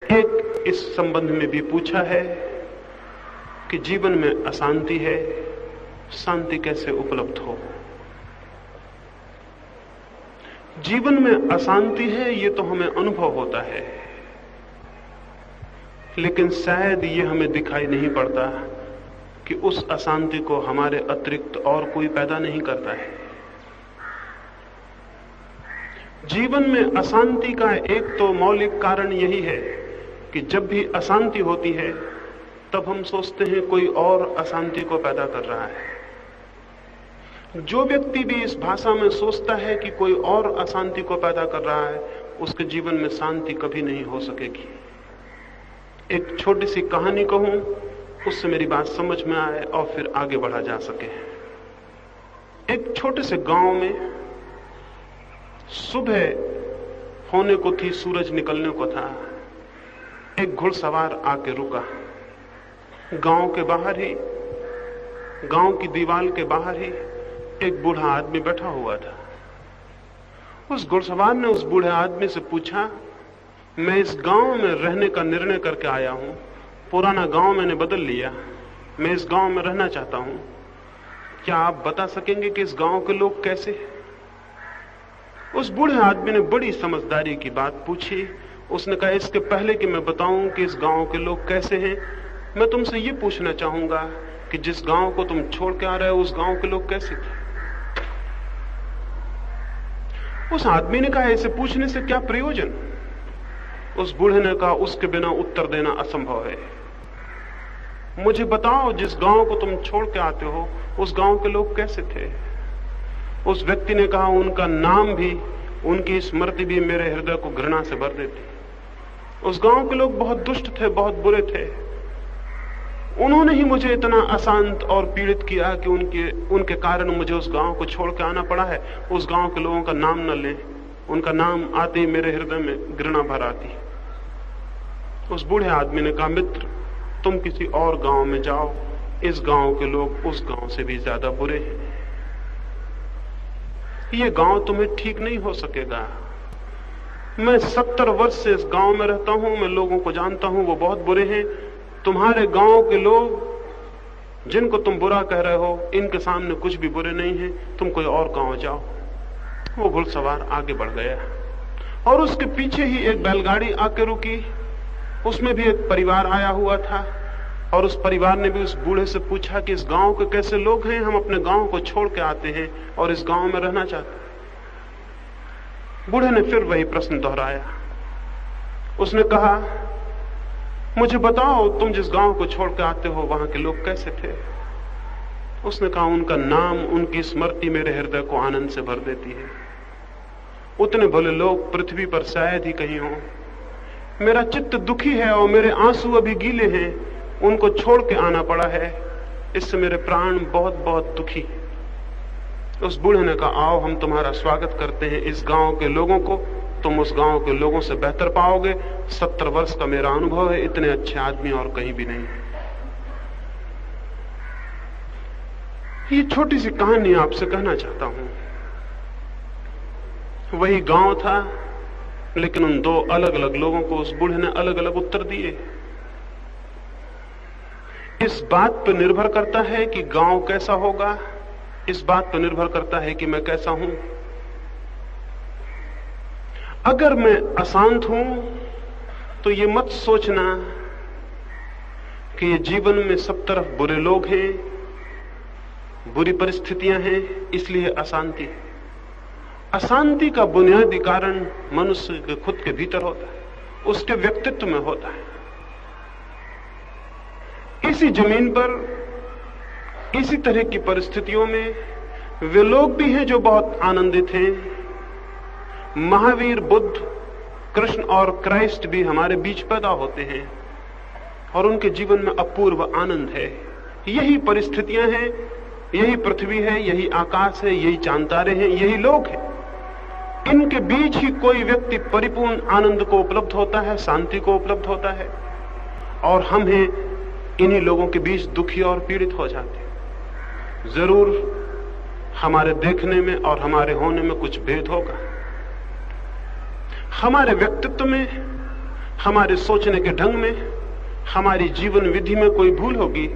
एक इस संबंध में भी पूछा है कि जीवन में अशांति है, शांति कैसे उपलब्ध हो। जीवन में अशांति है ये तो हमें अनुभव होता है, लेकिन शायद ये हमें दिखाई नहीं पड़ता कि उस अशांति को हमारे अतिरिक्त और कोई पैदा नहीं करता है। जीवन में अशांति का एक तो मौलिक कारण यही है कि जब भी अशांति होती है तब हम सोचते हैं कोई और अशांति को पैदा कर रहा है। जो व्यक्ति भी इस भाषा में सोचता है कि कोई और अशांति को पैदा कर रहा है, उसके जीवन में शांति कभी नहीं हो सकेगी। एक छोटी सी कहानी कहूं, उससे मेरी बात समझ में आए और फिर आगे बढ़ा जा सके। एक छोटे से गांव में सुबह होने को थी, सूरज निकलने को था। एक घुड़सवार आके रुका। गांव के बाहर ही, गांव की दीवार के बाहर ही एक बूढ़ा आदमी बैठा हुआ था। उस घुड़सवार ने उस बूढ़े आदमी से पूछा, मैं इस गांव में रहने का निर्णय करके आया हूं, पुराना गांव मैंने बदल लिया, मैं इस गांव में रहना चाहता हूं, क्या आप बता सकेंगे कि इस गांव के लोग कैसे हैं? उस बूढ़े आदमी ने बड़ी समझदारी की बात पूछी। उसने कहा, इसके पहले कि मैं बताऊं कि इस गांव के लोग कैसे हैं, मैं तुमसे ये पूछना चाहूंगा कि जिस गांव को तुम छोड़ के आ रहे हो, उस गांव के लोग कैसे थे? उस आदमी ने कहा, इसे पूछने से क्या प्रयोजन? उस बूढ़े ने कहा, उसके बिना उत्तर देना असंभव है। मुझे बताओ, जिस गांव को तुम छोड़ के आते हो, उस गांव के लोग कैसे थे? उस व्यक्ति ने कहा, उनका नाम भी, उनकी स्मृति भी मेरे हृदय को घृणा से भर देती। उस गांव के लोग बहुत दुष्ट थे, बहुत बुरे थे। उन्होंने ही मुझे इतना अशांत और पीड़ित किया कि उनके कारण मुझे उस गांव को छोड़ के आना पड़ा है। उस गांव के लोगों का नाम न लें, उनका नाम आते ही मेरे हृदय में घृणा भर आती। उस बूढ़े आदमी ने कहा, मित्र, तुम किसी और गांव में जाओ, इस गांव के लोग उस गांव से भी ज्यादा बुरे हैं। ये गांव तुम्हें ठीक नहीं हो सकेगा। मैं 70 वर्ष से इस गांव में रहता हूं, मैं लोगों को जानता हूं, वो बहुत बुरे हैं। तुम्हारे गांव के लोग जिनको तुम बुरा कह रहे हो, इनके सामने कुछ भी बुरे नहीं हैं, तुम कोई और गांव जाओ। वो घुड़सवार आगे बढ़ गया और उसके पीछे ही एक बैलगाड़ी आके रुकी। उसमें भी एक परिवार आया हुआ था और उस परिवार ने भी उस बूढ़े से पूछा कि इस गांव के कैसे लोग हैं, हम अपने गांव को छोड़ के आते हैं और इस गांव में रहना चाहते हैं। बूढ़े ने फिर वही प्रश्न दोहराया। उसने कहा, मुझे बताओ, तुम जिस गांव को छोड़ के आते हो, वहां के लोग कैसे थे? उसने कहा, उनका नाम, उनकी स्मृति मेरे हृदय को आनंद से भर देती है। उतने भले लोग पृथ्वी पर शायद ही कहीं हो। मेरा चित्त दुखी है और मेरे आंसू अभी गीले हैं, उनको छोड़ के आना पड़ा है, इससे मेरे प्राण बहुत बहुत दुखी। उस बूढ़े ने कहा, आओ, हम तुम्हारा स्वागत करते हैं इस गांव के लोगों को, तुम उस गांव के लोगों से बेहतर पाओगे। 70 वर्ष का मेरा अनुभव है, इतने अच्छे आदमी और कहीं भी नहीं। ये छोटी सी कहानी आपसे कहना चाहता हूं। वही गांव था, लेकिन उन दो अलग अलग लोगों को उस बूढ़े ने अलग अलग उत्तर दिए। इस बात पर निर्भर करता है कि गांव कैसा होगा, इस बात पर निर्भर करता है कि मैं कैसा हूं। अगर मैं अशांत हूं तो ये मत सोचना कि ये जीवन में सब तरफ बुरे लोग हैं, बुरी परिस्थितियां हैं, इसलिए अशांति है। अशांति का बुनियादी कारण मनुष्य के खुद के भीतर होता है, उसके व्यक्तित्व में होता है। इसी जमीन पर, इसी तरह की परिस्थितियों में वे लोग भी हैं जो बहुत आनंदित हैं। महावीर, बुद्ध, कृष्ण और क्राइस्ट भी हमारे बीच पैदा होते हैं और उनके जीवन में अपूर्व आनंद है। यही परिस्थितियां हैं, यही पृथ्वी है, यही आकाश है, यही चांद तारे हैं, यही लोग हैं। इनके बीच ही कोई व्यक्ति परिपूर्ण आनंद को उपलब्ध होता है, शांति को उपलब्ध होता है, और हम हैं इन्हीं लोगों के बीच दुखी और पीड़ित हो जाते हैं। जरूर हमारे देखने में और हमारे होने में कुछ भेद होगा। हमारे व्यक्तित्व में हमारे सोचने के ढंग में, हमारी जीवन विधि में कोई भूल होगी,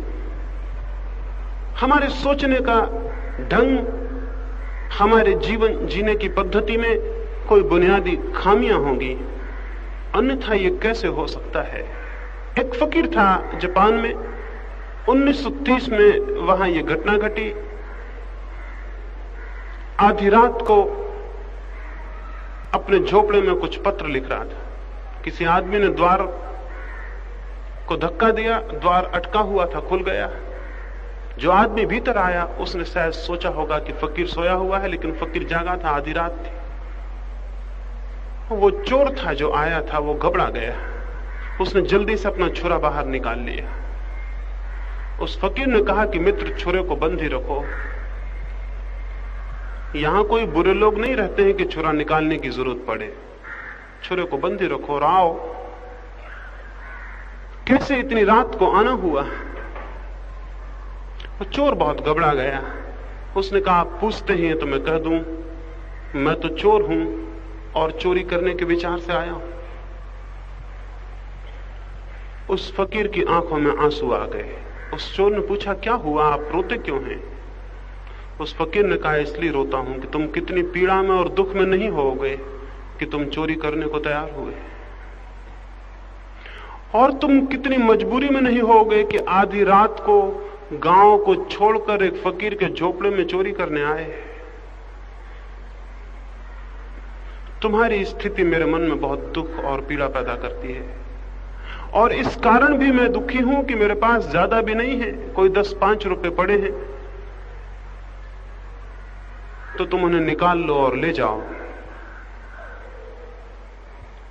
हमारे सोचने का ढंग, हमारे जीवन जीने की पद्धति में कोई बुनियादी खामियां होंगी, अन्यथा ये कैसे हो सकता है। एक फकीर था जापान में, 1930 में वहां ये घटना घटी। आधी रात को अपने झोपड़े में कुछ पत्र लिख रहा था। किसी आदमी ने द्वार को धक्का दिया, द्वार अटका हुआ था, खुल गया। जो आदमी भीतर आया उसने शायद सोचा होगा कि फकीर सोया हुआ है, लेकिन फकीर जागा था, आधी रात थी। वो चोर था जो आया था, वो घबरा गया। उसने जल्दी से अपना छुरा बाहर निकाल लिया। उस फकीर ने कहा कि मित्र, छुरे को बंद ही रखो, यहां कोई बुरे लोग नहीं रहते हैं कि छुरा निकालने की जरूरत पड़े, छुरे को बंद ही रखो और आओ। कैसे इतनी रात को आना हुआ? वो चोर बहुत घबरा गया। उसने कहा, आप पूछते ही हैं तो मैं कह दूं, मैं तो चोर हूं और चोरी करने के विचार से आया हूं। उस फकीर की आंखों में आंसू आ गए। उस चोर ने पूछा, क्या हुआ, आप रोते क्यों हैं? उस फकीर ने कहा, इसलिए रोता हूं कि तुम कितनी पीड़ा में और दुख में नहीं होगे कि तुम चोरी करने को तैयार हुए, और तुम कितनी मजबूरी में नहीं होगे कि आधी रात को गांव को छोड़कर एक फकीर के झोपड़े में चोरी करने आए। तुम्हारी स्थिति मेरे मन में बहुत दुख और पीड़ा पैदा करती है, और इस कारण भी मैं दुखी हूं कि मेरे पास ज्यादा भी नहीं है, कोई 10-5 रुपए पड़े हैं तो तुम उन्हें निकाल लो और ले जाओ।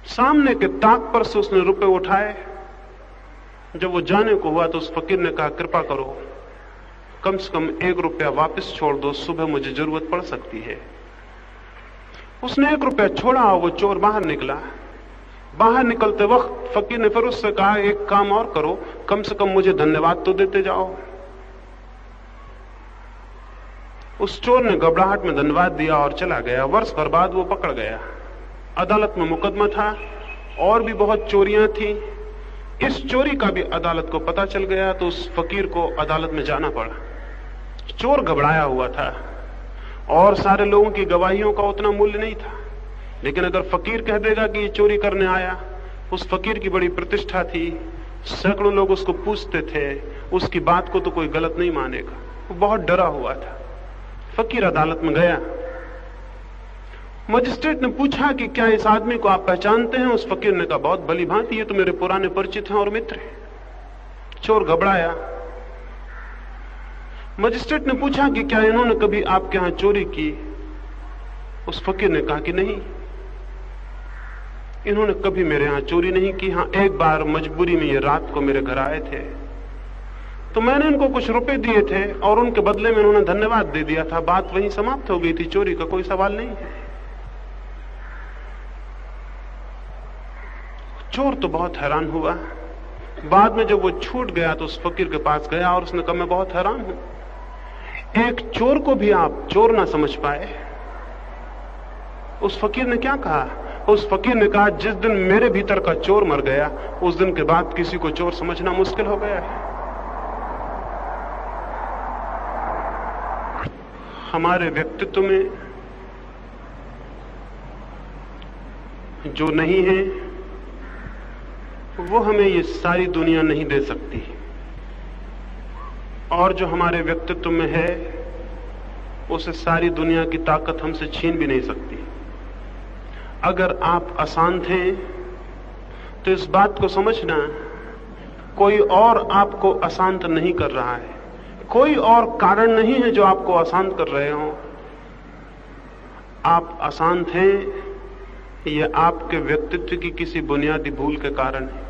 सामने के ताक पर से उसने रुपए उठाए। जब वो जाने को हुआ तो उस फकीर ने कहा, कृपा करो, कम से कम 1 रुपया वापस छोड़ दो, सुबह मुझे जरूरत पड़ सकती है। उसने 1 रुपया छोड़ा और वो चोर बाहर निकला। बाहर निकलते वक्त फकीर ने फिर उससे कहा, एक काम और करो, कम से कम मुझे धन्यवाद तो देते जाओ। उस चोर ने घबराहट में धन्यवाद दिया और चला गया। वर्ष भर बाद वो पकड़ गया। अदालत में मुकदमा था, और भी बहुत चोरियां थी। इस चोरी का भी अदालत को पता चल गया तो उस फकीर को अदालत में जाना पड़ा। चोर घबराया हुआ था और सारे लोगों की गवाहियों का उतना मूल्य नहीं था, लेकिन अगर फकीर कह देगा कि ये चोरी करने आया, उस फकीर की बड़ी प्रतिष्ठा थी, सैकड़ों लोग उसको पूछते थे, उसकी बात को तो कोई गलत नहीं मानेगा। वो बहुत डरा हुआ था। फकीर अदालत में गया। मजिस्ट्रेट ने पूछा कि क्या इस आदमी को आप पहचानते हैं? उस फकीर ने कहा, बहुत भली भांति, ये तो मेरे पुराने परिचित हैं और मित्र हैं। चोर घबराया। मजिस्ट्रेट ने पूछा कि क्या इन्होंने कभी आपके यहां चोरी की? उस फकीर ने कहा कि नहीं, इन्होंने कभी मेरे यहां चोरी नहीं की। हां, एक बार मजबूरी में ये रात को मेरे घर आए थे तो मैंने इनको कुछ रुपए दिए थे और उनके बदले में इन्होंने धन्यवाद दे दिया था। बात वहीं समाप्त हो गई थी, चोरी का कोई सवाल नहीं है। चोर तो बहुत हैरान हुआ। बाद में जब वो छूट गया तो उस फकीर के पास गया और उसने कहा, मैं बहुत हैरान हूं, एक चोर को भी आप चोर ना समझ पाए। उस फकीर ने क्या कहा? उस फकीर ने कहा, जिस दिन मेरे भीतर का चोर मर गया, उस दिन के बाद किसी को चोर समझना मुश्किल हो गया है। हमारे व्यक्तित्व में जो नहीं है वो हमें ये सारी दुनिया नहीं दे सकती, और जो हमारे व्यक्तित्व में है उसे सारी दुनिया की ताकत हमसे छीन भी नहीं सकती। अगर आप अशांत हैं तो इस बात को समझना, कोई और आपको अशांत नहीं कर रहा है, कोई और कारण नहीं है जो आपको अशांत कर रहे हो। आप अशांत हैं ये आपके व्यक्तित्व की किसी बुनियादी भूल के कारण है।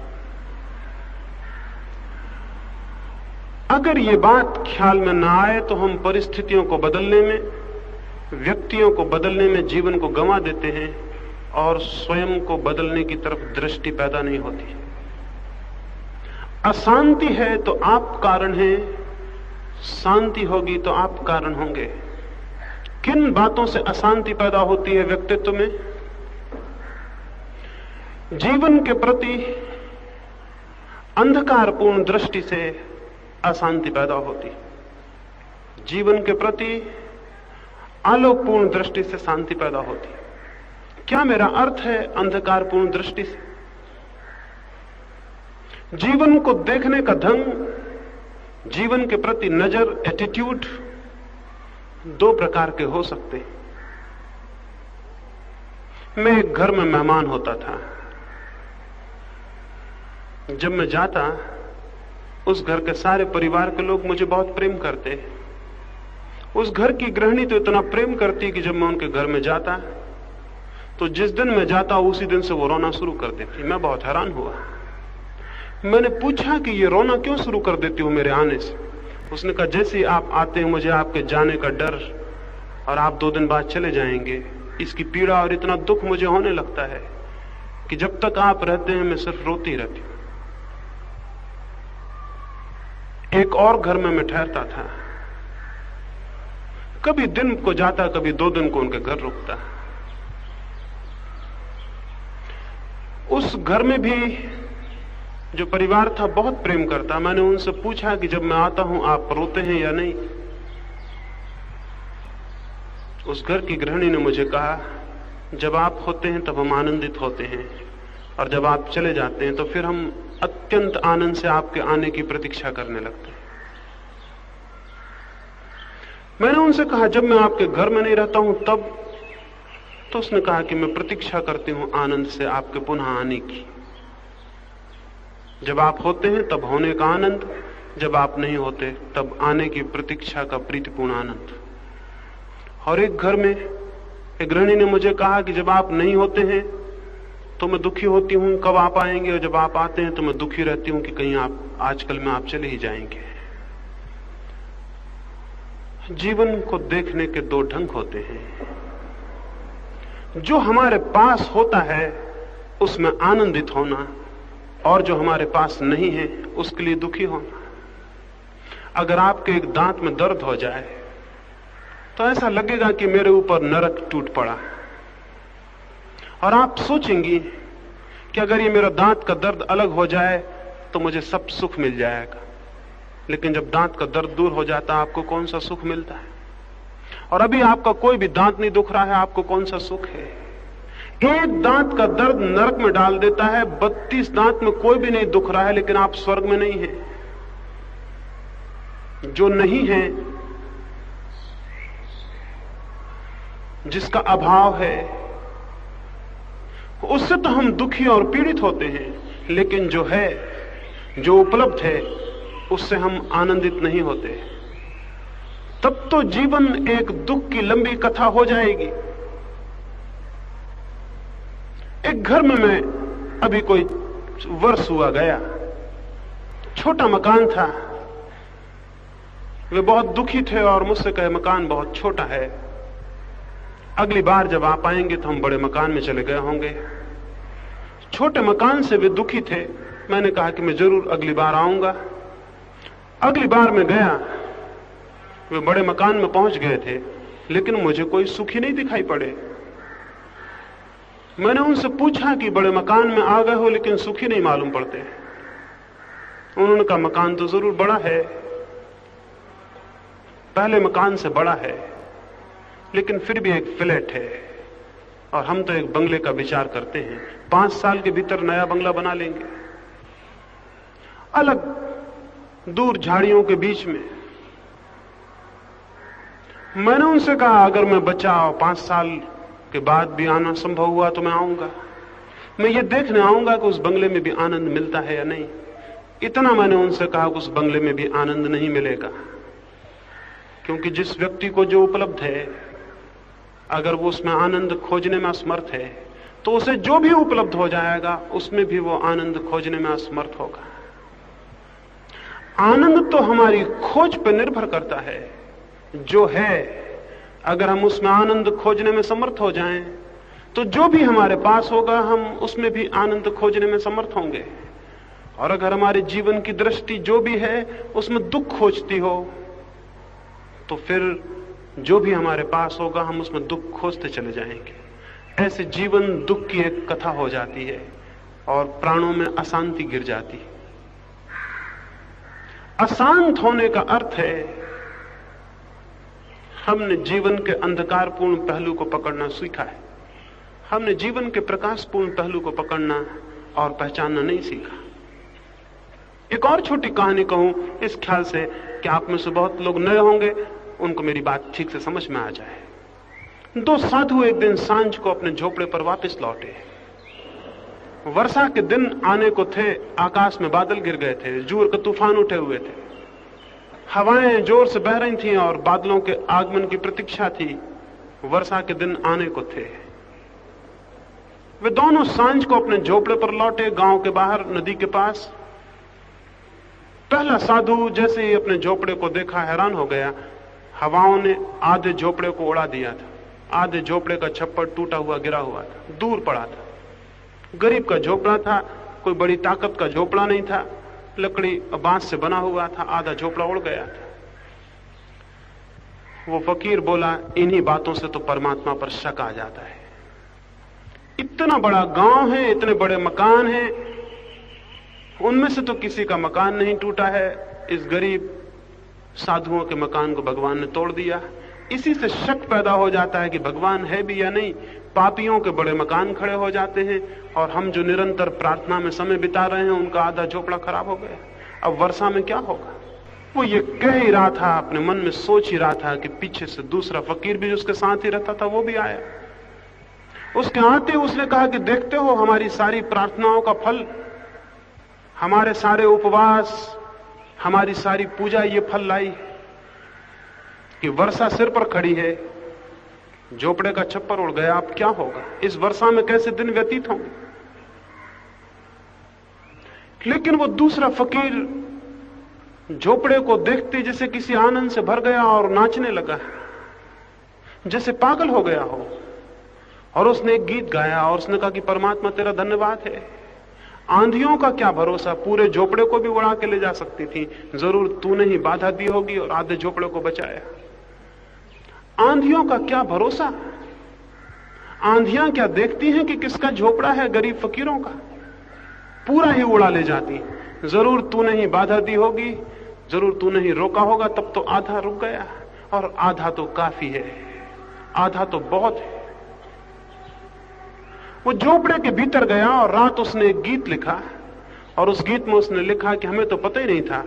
अगर ये बात ख्याल में ना आए तो हम परिस्थितियों को बदलने में, व्यक्तियों को बदलने में जीवन को गंवा देते हैं और स्वयं को बदलने की तरफ दृष्टि पैदा नहीं होती। अशांति है तो आप कारण हैं, शांति होगी तो आप कारण होंगे। किन बातों से अशांति पैदा होती है व्यक्तित्व में? जीवन के प्रति अंधकारपूर्ण दृष्टि से अशांति पैदा होती, जीवन के प्रति आलोकपूर्ण दृष्टि से शांति पैदा होती। क्या मेरा अर्थ है अंधकारपूर्ण दृष्टि से? जीवन को देखने का ढंग, जीवन के प्रति नजर, एटीट्यूड दो प्रकार के हो सकते हैं। मैं एक घर में मेहमान होता था। जब मैं जाता, उस घर के सारे परिवार के लोग मुझे बहुत प्रेम करते। उस घर की गृहिणी तो इतना प्रेम करती कि जब मैं उनके घर में जाता तो जिस दिन मैं जाता उसी दिन से वो रोना शुरू कर देती। मैं बहुत हैरान हुआ। मैंने पूछा कि ये रोना क्यों शुरू कर देती हो मेरे आने से? उसने कहा, जैसे ही आप आते हैं मुझे आपके जाने का डर और आप 2 दिन बाद चले जाएंगे, इसकी पीड़ा और इतना दुख मुझे होने लगता है कि जब तक आप रहते हैं मैं सिर्फ रोती रहती हूं। एक और घर में मैं ठहरता था। कभी दिन को जाता, कभी 2 दिन को उनके घर रुकता। उस घर में भी जो परिवार था बहुत प्रेम करता। मैंने उनसे पूछा कि जब मैं आता हूं आप रोते हैं या नहीं? उस घर की गृहिणी ने मुझे कहा, जब आप होते हैं तब हम आनंदित होते हैं और जब आप चले जाते हैं तो फिर हम अत्यंत आनंद से आपके आने की प्रतीक्षा करने लगते हैं। मैंने उनसे कहा, जब मैं आपके घर में नहीं रहता हूं तब? तो उसने कहा कि मैं प्रतीक्षा करती हूं आनंद से आपके पुनः आने की। जब आप होते हैं तब होने का आनंद, जब आप नहीं होते तब आने की प्रतीक्षा का प्रीतिपूर्ण आनंद। और एक घर में एक गृहिणी ने मुझे कहा कि जब आप नहीं होते हैं तो मैं दुखी होती हूं, कब आप आएंगे, और जब आप आते हैं तो मैं दुखी रहती हूं कि कहीं आप आजकल में आप चले ही जाएंगे। जीवन को देखने के 2 ढंग होते हैं। जो हमारे पास होता है उसमें आनंदित होना, और जो हमारे पास नहीं है उसके लिए दुखी होना। अगर आपके एक दांत में दर्द हो जाए तो ऐसा लगेगा कि मेरे ऊपर नरक टूट पड़ा, और आप सोचेंगी कि अगर ये मेरा दांत का दर्द अलग हो जाए तो मुझे सब सुख मिल जाएगा। लेकिन जब दांत का दर्द दूर हो जाता है आपको कौन सा सुख मिलता है? और अभी आपका कोई भी दांत नहीं दुख रहा है, आपको कौन सा सुख है? एक दांत का दर्द नरक में डाल देता है, 32 दांत में कोई भी नहीं दुख रहा है, लेकिन आप स्वर्ग में नहीं हैं। जो नहीं है, जिसका अभाव है, उससे तो हम दुखी और पीड़ित होते हैं, लेकिन जो है, जो उपलब्ध है, उससे हम आनंदित नहीं होते। तब तो जीवन एक दुख की लंबी कथा हो जाएगी। एक घर में मैं अभी कोई वर्ष हुआ गया, छोटा मकान था। वे बहुत दुखी थे और मुझसे कहे, मकान बहुत छोटा है, अगली बार जब आप आएंगे तो हम बड़े मकान में चले गए होंगे। छोटे मकान से वे दुखी थे। मैंने कहा कि मैं जरूर अगली बार आऊंगा। अगली बार मैं गया, वे बड़े मकान में पहुंच गए थे, लेकिन मुझे कोई सुखी नहीं दिखाई पड़े। मैंने उनसे पूछा कि बड़े मकान में आ गए हो लेकिन सुखी नहीं मालूम पड़ते। उन्होंने कहा, मकान तो जरूर बड़ा है, पहले मकान से बड़ा है, लेकिन फिर भी एक फ्लैट है, और हम तो एक बंगले का विचार करते हैं। 5 साल के भीतर नया बंगला बना लेंगे, अलग दूर झाड़ियों के बीच में। मैंने उनसे कहा, अगर मैं बचा और 5 साल के बाद भी आना संभव हुआ तो मैं आऊंगा। मैं ये देखने आऊंगा कि उस बंगले में भी आनंद मिलता है या नहीं। इतना मैंने उनसे कहा कि उस बंगले में भी आनंद नहीं मिलेगा, क्योंकि जिस व्यक्ति को जो उपलब्ध है, अगर वो उसमें आनंद खोजने में असमर्थ है तो उसे जो भी उपलब्ध हो जाएगा उसमें भी वो आनंद खोजने में असमर्थ होगा। आनंद तो हमारी खोज पर निर्भर करता है। जो है, अगर हम उसमें आनंद खोजने में समर्थ हो जाएं तो जो भी हमारे पास होगा हम उसमें भी आनंद खोजने में समर्थ होंगे। और अगर हमारे जीवन की दृष्टि जो भी है उसमें दुख खोजती हो तो फिर जो भी हमारे पास होगा हम उसमें दुख खोजते चले जाएंगे। ऐसे जीवन दुख की एक कथा हो जाती है। और प्राणों में अशांति गिर जाती। अशांत होने का अर्थ है हमने जीवन के अंधकारपूर्ण पहलू को पकड़ना सीखा है, हमने जीवन के प्रकाशपूर्ण पहलू को पकड़ना और पहचानना नहीं सीखा। एक और छोटी कहानी कहूं इस ख्याल से कि आप में से बहुत लोग नए होंगे, उनको मेरी बात ठीक से समझ में आ जाए। दो साधु एक दिन सांझ को अपने झोपड़े पर वापस लौटे। वर्षा के दिन आने को थे, आकाश में बादल गिर गए थे, जोर का तूफान उठे हुए थे, हवाएं जोर से बह रही थीं और बादलों के आगमन की प्रतीक्षा थी। वर्षा के दिन आने को थे। वे दोनों सांझ को अपने झोपड़े पर लौटे, गांव के बाहर नदी के पास। पहला साधु जैसे ही अपने झोपड़े को देखा हैरान हो गया। हवाओं ने आधे झोपड़े को उड़ा दिया था, आधे झोपड़े का छप्पर टूटा हुआ गिरा हुआ था, दूर पड़ा था। गरीब का झोपड़ा था, कोई बड़ी ताकत का झोपड़ा नहीं था, लकड़ी बांस से बना हुआ था, आधा झोपड़ा उड़ गया था। वो फकीर बोला, इन्हीं बातों से तो परमात्मा पर शक आ जाता है। इतना बड़ा गांव है, इतने बड़े मकान हैं, उनमें से तो किसी का मकान नहीं टूटा है। इस गरीब साधुओं के मकान को भगवान ने तोड़ दिया। इसी से शक पैदा हो जाता है कि भगवान है भी या नहीं। पापियों के बड़े मकान खड़े हो जाते हैं और हम जो निरंतर प्रार्थना में समय बिता रहे हैं उनका आधा झोपड़ा खराब हो गया। अब वर्षा में क्या होगा? वो ये कह ही रहा था, अपने मन में सोच ही रहा था कि पीछे से दूसरा फकीर भी उसके साथ ही रहता था, वो भी आया। उसके आते उसने कहा कि देखते हो, हमारी सारी प्रार्थनाओं का फल, हमारे सारे उपवास, हमारी सारी पूजा ये फल लाई कि वर्षा सिर पर खड़ी है, झोपड़े का छप्पर उड़ गया। अब क्या होगा? इस वर्षा में कैसे दिन व्यतीत होंगे? लेकिन वो दूसरा फकीर झोपड़े को देखते जैसे किसी आनंद से भर गया और नाचने लगा, जैसे पागल हो गया हो। और उसने एक गीत गाया और उसने कहा कि परमात्मा तेरा धन्यवाद है। आंधियों का क्या भरोसा, पूरे झोपड़े को भी उड़ा के ले जा सकती थी, जरूर तूने ही बाधा दी होगी और आधे झोपड़े को बचाया। आंधियों का क्या भरोसा? आंधियां क्या देखती हैं कि किसका झोपड़ा है? गरीब फकीरों का। पूरा ही उड़ा ले जाती। जरूर तूने ही बाधा दी होगी, जरूर तूने ही रोका होगा, तब तो आधा रुक गया। और आधा तो काफी है, आधा तो बहुत है। वो झोपड़े के भीतर गया और रात उसने एक गीत लिखा और उस गीत में उसने लिखा कि हमें तो पता ही नहीं था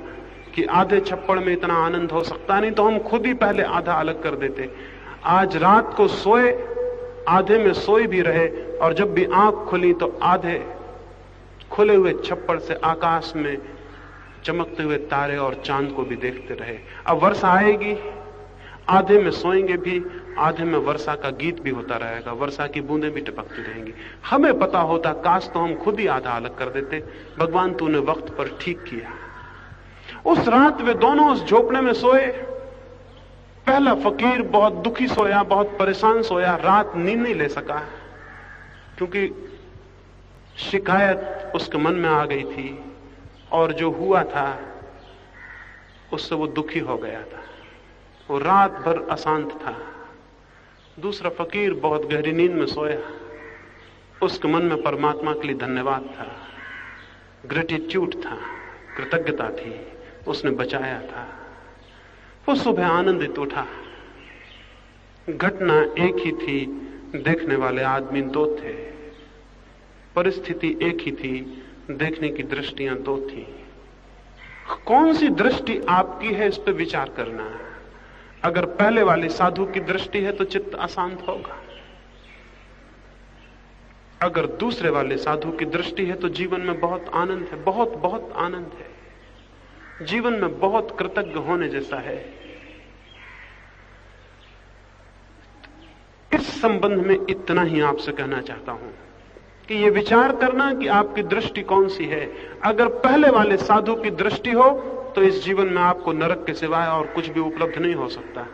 कि आधे छप्पड़ में इतना आनंद हो सकता, नहीं तो हम खुद ही पहले आधा अलग कर देते। आज रात को सोए, आधे में सोई भी रहे, और जब भी आंख खुली तो आधे खुले हुए छप्पड़ से आकाश में चमकते हुए तारे और चांद को भी देखते रहे। अब वर्षा आएगी, आधे में सोएंगे भी, आधे में वर्षा का गीत भी होता रहेगा, वर्षा की बूंदें भी टपकती रहेंगी। हमें पता होता, काश तो हम खुद ही आधा अलग कर देते। भगवान तूने वक्त पर ठीक किया। उस रात वे दोनों उस झोपड़े में सोए। पहला फकीर बहुत दुखी सोया, बहुत परेशान सोया, रात नींद नहीं ले सका, क्योंकि शिकायत उसके मन में आ गई थी और जो हुआ था उससे वो दुखी हो गया था। वो रात भर अशांत था। दूसरा फकीर बहुत गहरी नींद में सोया। उसके मन में परमात्मा के लिए धन्यवाद था, ग्रेटिट्यूड था, कृतज्ञता थी, उसने बचाया था। वो सुबह आनंदित उठा। घटना एक ही थी, देखने वाले आदमी दो थे, परिस्थिति एक ही थी, देखने की दृष्टियां दो थी। कौन सी दृष्टि आपकी है, इस पर विचार करना है। अगर पहले वाली साधु की दृष्टि है तो चित्त अशांत होगा। अगर दूसरे वाले साधु की दृष्टि है तो जीवन में बहुत आनंद है, बहुत बहुत आनंद है, जीवन में बहुत कृतज्ञ होने जैसा है। इस संबंध में इतना ही आपसे कहना चाहता हूं कि ये विचार करना कि आपकी दृष्टि कौन सी है। अगर पहले वाले साधु की दृष्टि हो तो इस जीवन में आपको नरक के सिवाय और कुछ भी उपलब्ध नहीं हो सकता।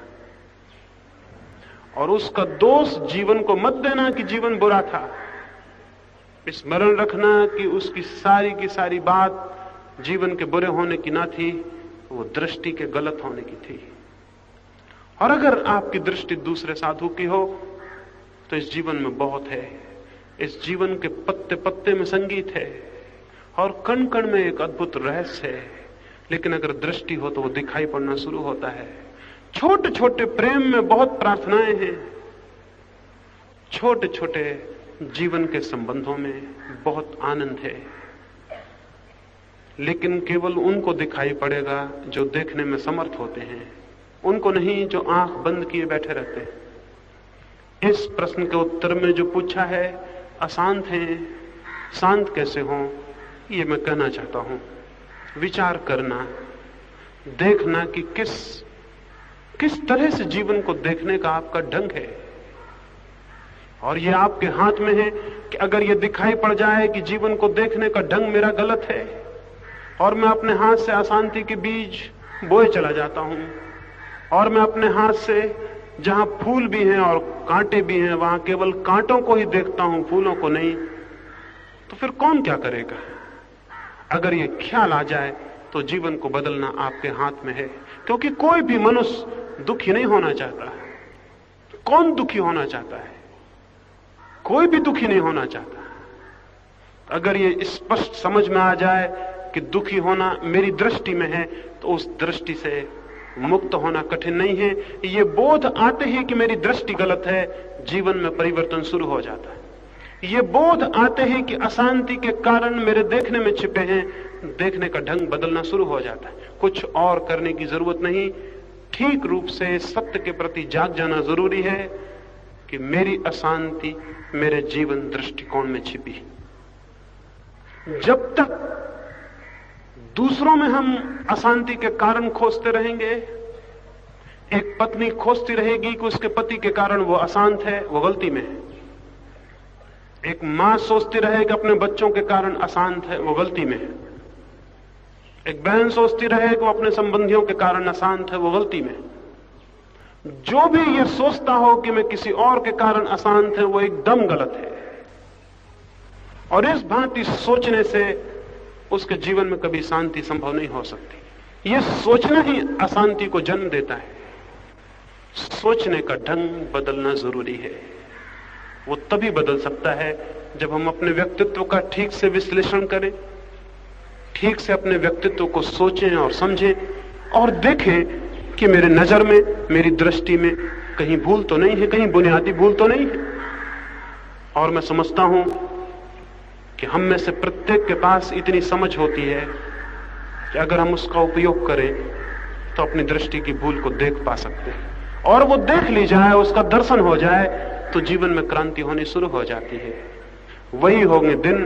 और उसका दोष जीवन को मत देना कि जीवन बुरा था। स्मरण रखना कि उसकी सारी की सारी बात जीवन के बुरे होने की ना थी, वो दृष्टि के गलत होने की थी। और अगर आपकी दृष्टि दूसरे साधु की हो तो इस जीवन में बहुत है। इस जीवन के पत्ते पत्ते में संगीत है और कण कण में एक अद्भुत रहस्य है, लेकिन अगर दृष्टि हो तो वो दिखाई पड़ना शुरू होता है। छोटे छोटे प्रेम में बहुत प्रार्थनाएं हैं, छोटे छोटे जीवन के संबंधों में बहुत आनंद है, लेकिन केवल उनको दिखाई पड़ेगा जो देखने में समर्थ होते हैं, उनको नहीं जो आंख बंद किए बैठे रहते हैं। इस प्रश्न के उत्तर में जो पूछा है, अशांत हैं, शांत कैसे हों, ये मैं कहना चाहता हूं। विचार करना, देखना कि किस तरह से जीवन को देखने का आपका ढंग है, और ये आपके हाथ में है कि अगर ये दिखाई पड़ जाए कि जीवन को देखने का ढंग मेरा गलत है और मैं अपने हाथ से अशांति के बीज बोए चला जाता हूं, और मैं अपने हाथ से जहां फूल भी हैं और कांटे भी हैं वहां केवल कांटों को ही देखता हूं, फूलों को नहीं, तो फिर कौन क्या करेगा? अगर ये ख्याल आ जाए तो जीवन को बदलना आपके हाथ में है, क्योंकि कोई भी मनुष्य दुखी नहीं होना चाहता। कौन दुखी होना चाहता है? कोई भी दुखी नहीं होना चाहता। अगर ये स्पष्ट समझ में आ जाए कि दुखी होना मेरी दृष्टि में है, तो उस दृष्टि से मुक्त होना कठिन नहीं है। ये बोध आते ही कि मेरी दृष्टि गलत है, जीवन में परिवर्तन शुरू हो जाता है। ये बोध आते ही कि अशांति के कारण मेरे देखने में छिपे हैं, देखने का ढंग बदलना शुरू हो जाता है। कुछ और करने की जरूरत नहीं, ठीक रूप से सत्य के प्रति जाग जाना जरूरी है कि मेरी अशांति मेरे जीवन दृष्टिकोण में छिपी। जब तक दूसरों में हम अशांति के कारण खोजते रहेंगे, एक पत्नी खोजती रहेगी कि उसके पति के कारण वो अशांत है, वो गलती में है। एक मां सोचती रहे कि अपने बच्चों के कारण अशांत है, वो गलती में है। एक बहन सोचती रहे कि वो अपने संबंधियों के कारण अशांत है, वो गलती में है। जो भी ये सोचता हो कि मैं किसी और के कारण अशांत है, वो एकदम गलत है। और इस भांति सोचने से उसके जीवन में कभी शांति संभव नहीं हो सकती। ये सोचना ही अशांति को जन्म देता है। सोचने का ढंग बदलना जरूरी है। वो तभी बदल सकता है जब हम अपने व्यक्तित्व का ठीक से विश्लेषण करें, ठीक से अपने व्यक्तित्व को सोचें और समझें और देखें कि मेरे नजर में, मेरी दृष्टि में कहीं भूल तो नहीं है, कहीं बुनियादी भूल तो नहीं है। और मैं समझता हूं कि हम में से प्रत्येक के पास इतनी समझ होती है कि अगर हम उसका उपयोग करें तो अपनी दृष्टि की भूल को देख पा सकते हैं, और वो देख ली जाए, उसका दर्शन हो जाए, तो जीवन में क्रांति होनी शुरू हो जाती है। वही होंगे दिन,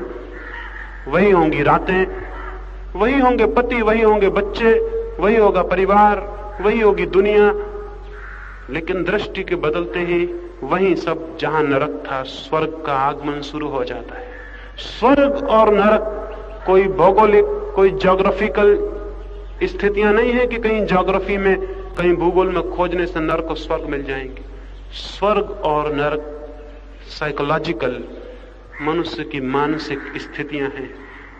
वही होंगी रातें, वही होंगे पति, वही होंगे बच्चे, वही होगा परिवार, वही होगी दुनिया, लेकिन दृष्टि के बदलते ही वही सब जहां नरक था, स्वर्ग का आगमन शुरू हो जाता है। स्वर्ग और नरक कोई भौगोलिक, कोई ज्योग्राफिकल स्थितियां नहीं है कि कहीं ज्योग्राफी में, कहीं भूगोल में खोजने से नरक और स्वर्ग मिल जाएंगे। स्वर्ग और नरक साइकोलॉजिकल, मनुष्य की मानसिक स्थितियां हैं।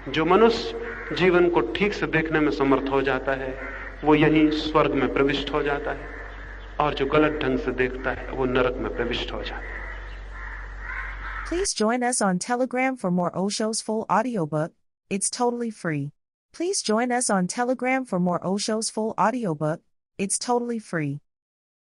जो मनुष्य जीवन को ठीक से देखने में समर्थ हो जाता है, वो यहीं स्वर्ग में प्रविष्ट हो जाता है, और जो गलत ढंग से देखता है वो नरक में प्रविष्ट हो जाता है। Please join us on Telegram for more Osho's full audiobook. It's totally free. Please join us on Telegram for more Osho's full audiobook. It's totally free.